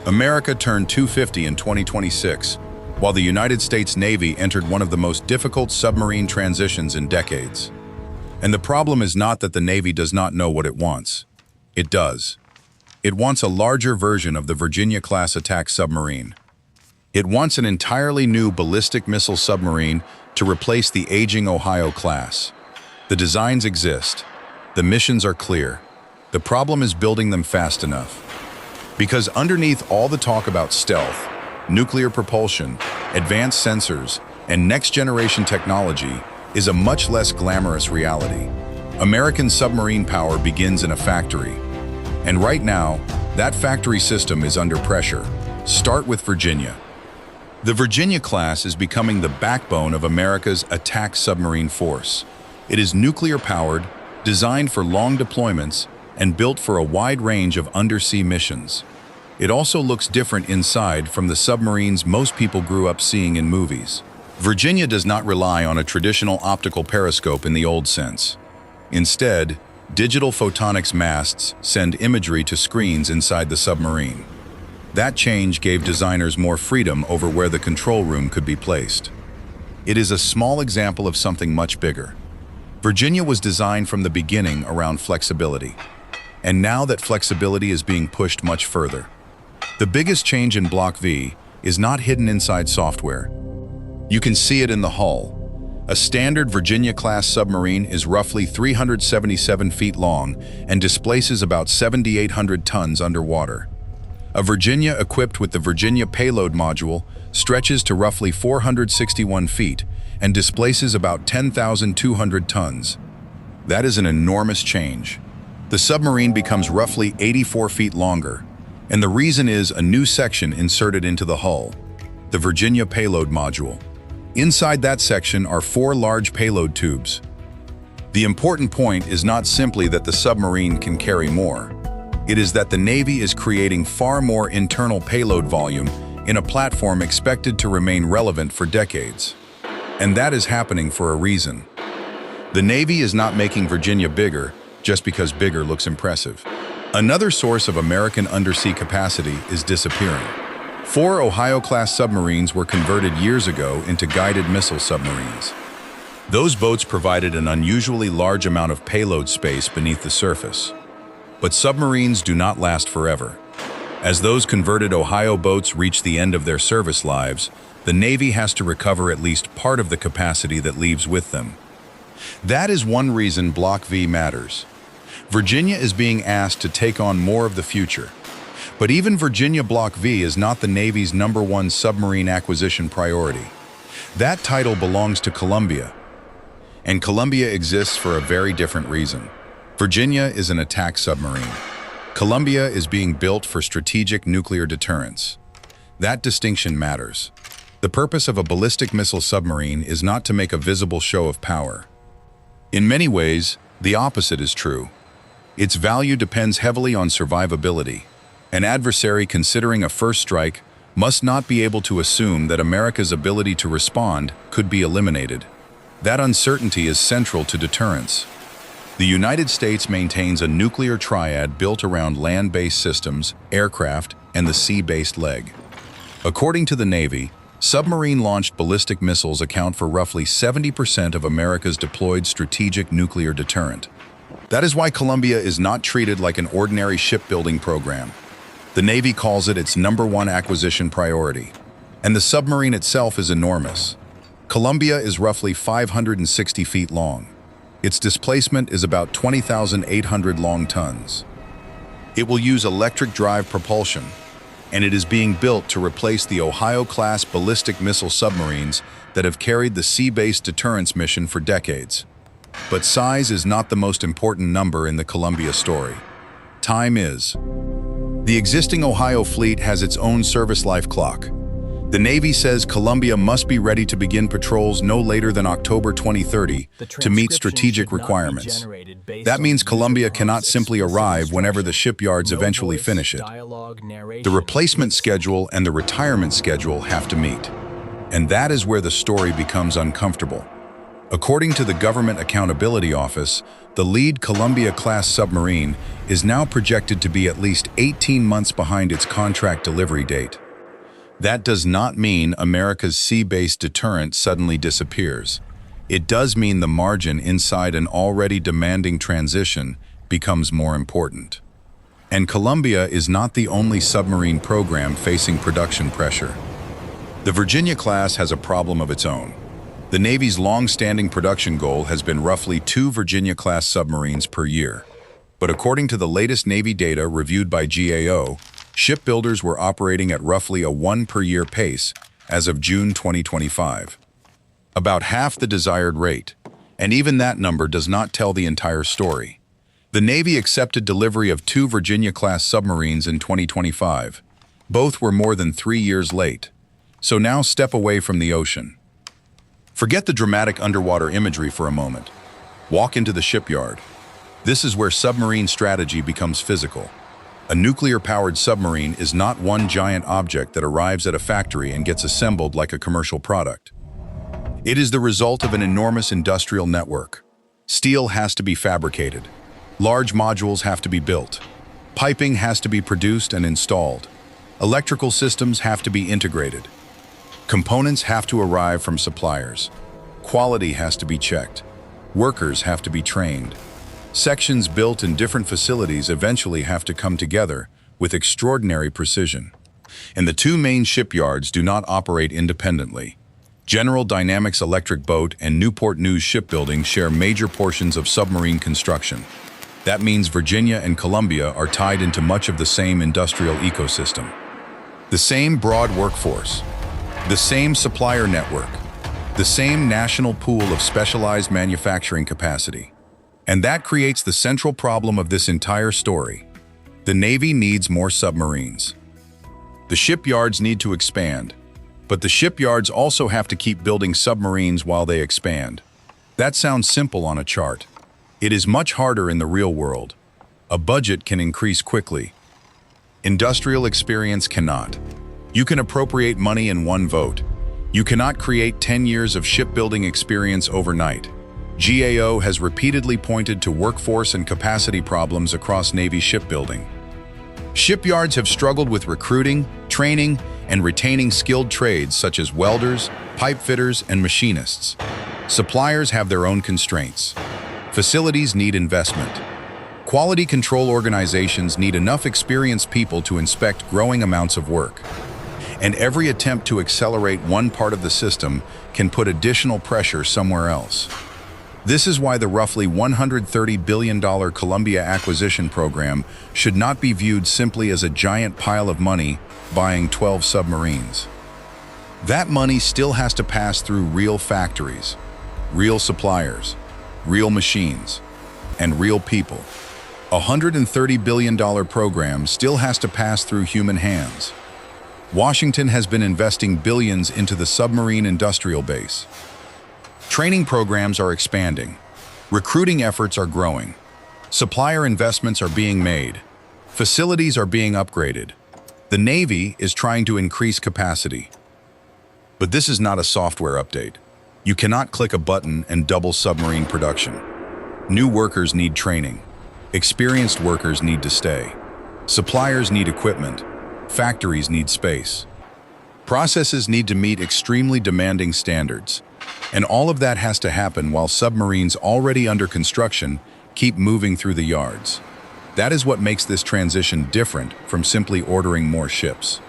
America turned 250 in 2026, while the United States Navy entered one of the most difficult submarine transitions in decades. And the problem is not that the Navy does not know what it wants. It does. It wants a larger version of the Virginia-class attack submarine. It wants an entirely new ballistic missile submarine to replace the aging Ohio class. The designs exist. The missions are clear. The problem is building them fast enough. Because underneath all the talk about stealth, nuclear propulsion, advanced sensors, and next-generation technology is a much less glamorous reality. American submarine power begins in a factory. And right now, that factory system is under pressure. Start with Virginia. The Virginia class is becoming the backbone of America's attack submarine force. It is nuclear-powered, designed for long deployments, and built for a wide range of undersea missions. It also looks different inside from the submarines most people grew up seeing in movies. Virginia does not rely on a traditional optical periscope in the old sense. Instead, digital photonics masts send imagery to screens inside the submarine. That change gave designers more freedom over where the control room could be placed. It is a small example of something much bigger. Virginia was designed from the beginning around flexibility. And now that flexibility is being pushed much further. The biggest change in Block V is not hidden inside software. You can see it in the hull. A standard Virginia-class submarine is roughly 377 feet long and displaces about 7,800 tons underwater. A Virginia equipped with the Virginia Payload Module stretches to roughly 461 feet and displaces about 10,200 tons. That is an enormous change. The submarine becomes roughly 84 feet longer, and the reason is a new section inserted into the hull, the Virginia Payload Module. Inside that section are 4 large payload tubes. The important point is not simply that the submarine can carry more. It is that the Navy is creating far more internal payload volume in a platform expected to remain relevant for decades. And that is happening for a reason. The Navy is not making Virginia bigger just because bigger looks impressive. Another source of American undersea capacity is disappearing. 4 Ohio-class submarines were converted years ago into guided missile submarines. Those boats provided an unusually large amount of payload space beneath the surface. But submarines do not last forever. As those converted Ohio boats reach the end of their service lives, the Navy has to recover at least part of the capacity that leaves with them. That is one reason Block V matters. Virginia is being asked to take on more of the future. But even Virginia Block V is not the Navy's #1 submarine acquisition priority. That title belongs to Columbia. And Columbia exists for a very different reason. Virginia is an attack submarine. Columbia is being built for strategic nuclear deterrence. That distinction matters. The purpose of a ballistic missile submarine is not to make a visible show of power. In many ways, the opposite is true. Its value depends heavily on survivability. An adversary considering a first strike must not be able to assume that America's ability to respond could be eliminated. That uncertainty is central to deterrence. The United States maintains a nuclear triad built around land-based systems, aircraft, and the sea-based leg. According to the Navy, submarine-launched ballistic missiles account for roughly 70% of America's deployed strategic nuclear deterrent. That is why Columbia is not treated like an ordinary shipbuilding program. The Navy calls it its #1 acquisition priority. And the submarine itself is enormous. Columbia is roughly 560 feet long. Its displacement is about 20,800 long tons. It will use electric drive propulsion, and it is being built to replace the Ohio-class ballistic missile submarines that have carried the sea-based deterrence mission for decades. But size is not the most important number in the Columbia story. Time is. The existing Ohio fleet has its own service life clock. The Navy says Columbia must be ready to begin patrols no later than October 2030 to meet strategic requirements. That means Columbia cannot simply arrive whenever the shipyards eventually finish it. The replacement schedule and the retirement schedule have to meet. And that is where the story becomes uncomfortable. According to the Government Accountability Office, the lead Columbia-class submarine is now projected to be at least 18 months behind its contract delivery date. That does not mean America's sea-based deterrent suddenly disappears. It does mean the margin inside an already demanding transition becomes more important. And Columbia is not the only submarine program facing production pressure. The Virginia-class has a problem of its own. The Navy's long-standing production goal has been roughly 2 Virginia-class submarines per year. But according to the latest Navy data reviewed by GAO, shipbuilders were operating at roughly a 1 per year pace as of June 2025. About half the desired rate, and even that number does not tell the entire story. The Navy accepted delivery of 2 Virginia-class submarines in 2025. Both were more than 3 years late. So now step away from the ocean. Forget the dramatic underwater imagery for a moment. Walk into the shipyard. This is where submarine strategy becomes physical. A nuclear-powered submarine is not one giant object that arrives at a factory and gets assembled like a commercial product. It is the result of an enormous industrial network. Steel has to be fabricated. Large modules have to be built. Piping has to be produced and installed. Electrical systems have to be integrated. Components have to arrive from suppliers. Quality has to be checked. Workers have to be trained. Sections built in different facilities eventually have to come together with extraordinary precision. And the 2 main shipyards do not operate independently. General Dynamics Electric Boat and Newport News Shipbuilding share major portions of submarine construction. That means Virginia and Columbia are tied into much of the same industrial ecosystem. The same broad workforce, the same supplier network, the same national pool of specialized manufacturing capacity. And that creates the central problem of this entire story. The Navy needs more submarines. The shipyards need to expand, but the shipyards also have to keep building submarines while they expand. That sounds simple on a chart. It is much harder in the real world. A budget can increase quickly. Industrial experience cannot. You can appropriate money in one vote. You cannot create 10 years of shipbuilding experience overnight. GAO has repeatedly pointed to workforce and capacity problems across Navy shipbuilding. Shipyards have struggled with recruiting, training, and retaining skilled trades such as welders, pipe fitters, and machinists. Suppliers have their own constraints. Facilities need investment. Quality control organizations need enough experienced people to inspect growing amounts of work. And every attempt to accelerate one part of the system can put additional pressure somewhere else. This is why the roughly $130 billion Columbia acquisition program should not be viewed simply as a giant pile of money buying 12 submarines. That money still has to pass through real factories, real suppliers, real machines, and real people. A $130 billion program still has to pass through human hands. Washington has been investing billions into the submarine industrial base. Training programs are expanding. Recruiting efforts are growing. Supplier investments are being made. Facilities are being upgraded. The Navy is trying to increase capacity. But this is not a software update. You cannot click a button and double submarine production. New workers need training. Experienced workers need to stay. Suppliers need equipment. Factories need space. Processes need to meet extremely demanding standards. And all of that has to happen while submarines already under construction keep moving through the yards. That is what makes this transition different from simply ordering more ships.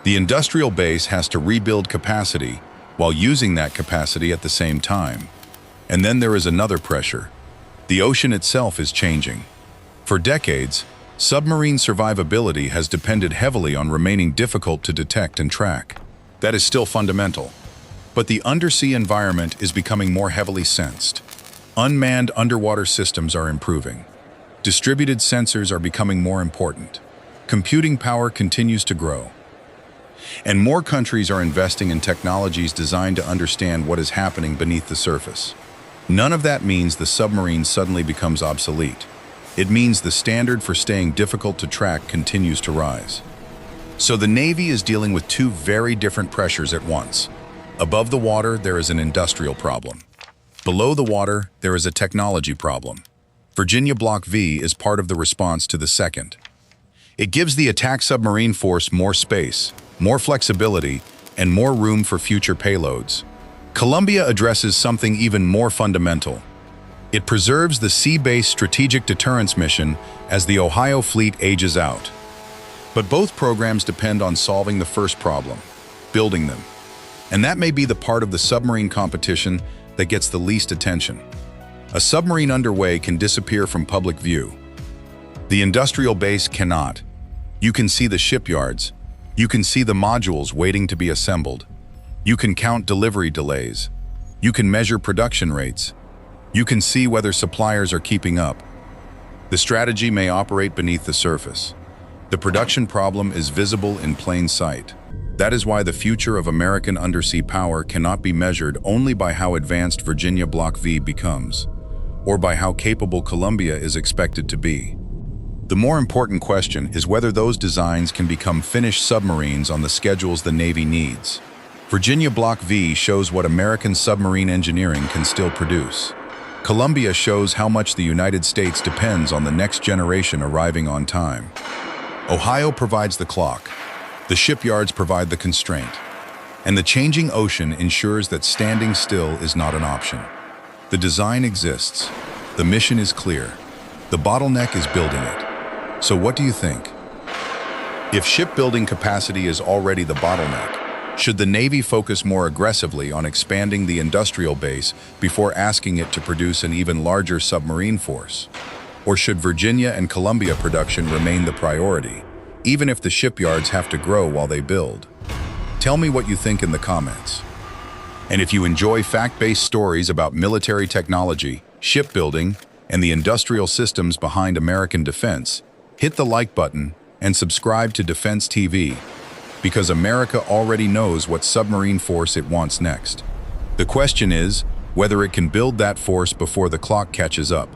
The industrial base has to rebuild capacity while using that capacity at the same time. And then there is another pressure. The ocean itself is changing. For decades, submarine survivability has depended heavily on remaining difficult to detect and track. That is still fundamental. But the undersea environment is becoming more heavily sensed. Unmanned underwater systems are improving. Distributed sensors are becoming more important. Computing power continues to grow. And more countries are investing in technologies designed to understand what is happening beneath the surface. None of that means the submarine suddenly becomes obsolete. It means the standard for staying difficult to track continues to rise. So the Navy is dealing with 2 very different pressures at once. Above the water, there is an industrial problem. Below the water, there is a technology problem. Virginia Block V is part of the response to the second. It gives the attack submarine force more space, more flexibility, and more room for future payloads. Columbia addresses something even more fundamental. It preserves the sea-based strategic deterrence mission as the Ohio fleet ages out. But both programs depend on solving the first problem, building them. And that may be the part of the submarine competition that gets the least attention. A submarine underway can disappear from public view. The industrial base cannot. You can see the shipyards. You can see the modules waiting to be assembled. You can count delivery delays. You can measure production rates. You can see whether suppliers are keeping up. The strategy may operate beneath the surface. The production problem is visible in plain sight. That is why the future of American undersea power cannot be measured only by how advanced Virginia Block V becomes, or by how capable Columbia is expected to be. The more important question is whether those designs can become finished submarines on the schedules the Navy needs. Virginia Block V shows what American submarine engineering can still produce. Columbia shows how much the United States depends on the next generation arriving on time. Ohio provides the clock. The shipyards provide the constraint. And the changing ocean ensures that standing still is not an option. The design exists. The mission is clear. The bottleneck is building it. So what do you think? If shipbuilding capacity is already the bottleneck, should the Navy focus more aggressively on expanding the industrial base before asking it to produce an even larger submarine force? Or should Virginia and Columbia production remain the priority, even if the shipyards have to grow while they build? Tell me what you think in the comments. And if you enjoy fact-based stories about military technology, shipbuilding, and the industrial systems behind American defense, hit the like button and subscribe to Defense TV, because America already knows what submarine force it wants next. The question is whether it can build that force before the clock catches up.